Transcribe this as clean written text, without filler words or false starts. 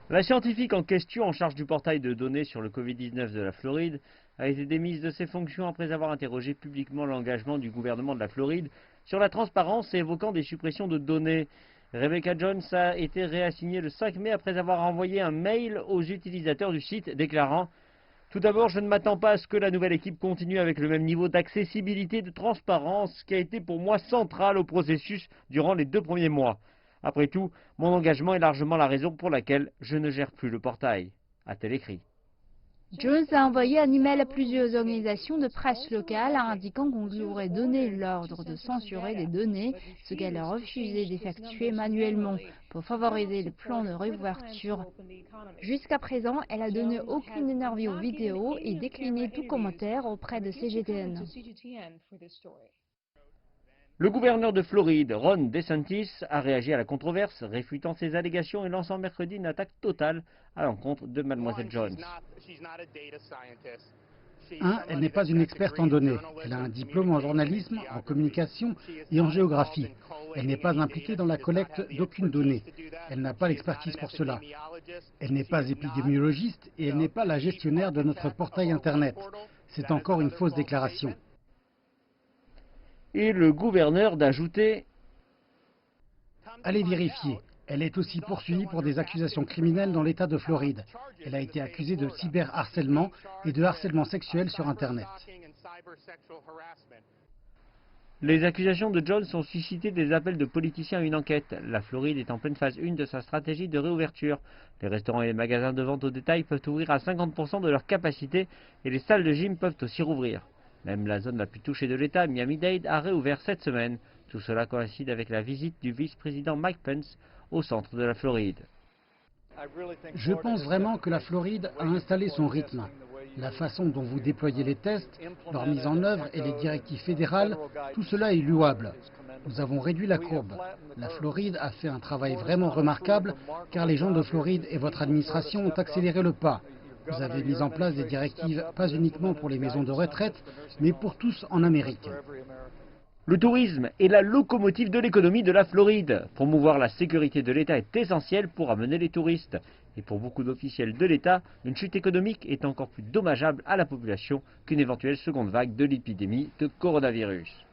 La scientifique en question, en charge du portail de données sur le Covid-19 de la Floride, a été démise de ses fonctions après avoir interrogé publiquement l'engagement du gouvernement de la Floride sur la transparence et évoquant des suppressions de données. Rebecca Jones a été réassignée le 5 mai après avoir envoyé un mail aux utilisateurs du site déclarant: tout d'abord, je ne m'attends pas à ce que la nouvelle équipe continue avec le même niveau d'accessibilité et de transparence qui a été pour moi central au processus durant les 2 premiers mois. Après tout, mon engagement est largement la raison pour laquelle je ne gère plus le portail, a-t-elle écrit. Jones a envoyé un email à plusieurs organisations de presse locales indiquant qu'on lui aurait donné l'ordre de censurer des données, ce qu'elle a refusé d'effectuer manuellement pour favoriser le plan de réouverture. Jusqu'à présent, elle a donné aucune interview vidéo et décliné tout commentaire auprès de CGTN. Le gouverneur de Floride, Ron DeSantis, a réagi à la controverse, réfutant ces allégations et lançant mercredi une attaque totale à l'encontre de Mademoiselle Jones. 1. Elle n'est pas une experte en données. Elle a un diplôme en journalisme, en communication et en géographie. Elle n'est pas impliquée dans la collecte d'aucune donnée. Elle n'a pas l'expertise pour cela. Elle n'est pas épidémiologiste et elle n'est pas la gestionnaire de notre portail Internet. C'est encore une fausse déclaration. Et le gouverneur d'ajouter: Allez vérifier. Elle est aussi poursuivie pour des accusations criminelles dans l'État de Floride. Elle a été accusée de cyberharcèlement et de harcèlement sexuel sur Internet. Les accusations de Jones ont suscité des appels de politiciens à une enquête. La Floride est en pleine phase 1 de sa stratégie de réouverture. Les restaurants et les magasins de vente au détail peuvent ouvrir à 50% de leur capacité et les salles de gym peuvent aussi rouvrir. Même la zone la plus touchée de l'État, Miami-Dade, a réouvert cette semaine. Tout cela coïncide avec la visite du vice-président Mike Pence au centre de la Floride. Je pense vraiment que la Floride a installé son rythme. La façon dont vous déployez les tests, leur mise en œuvre et les directives fédérales, tout cela est louable. Nous avons réduit la courbe. La Floride a fait un travail vraiment remarquable car les gens de Floride et votre administration ont accéléré le pas. Vous avez mis en place des directives pas uniquement pour les maisons de retraite, mais pour tous en Amérique. Le tourisme est la locomotive de l'économie de la Floride. Promouvoir la sécurité de l'État est essentiel pour amener les touristes. Et pour beaucoup d'officiels de l'État, une chute économique est encore plus dommageable à la population qu'une éventuelle seconde vague de l'épidémie de coronavirus.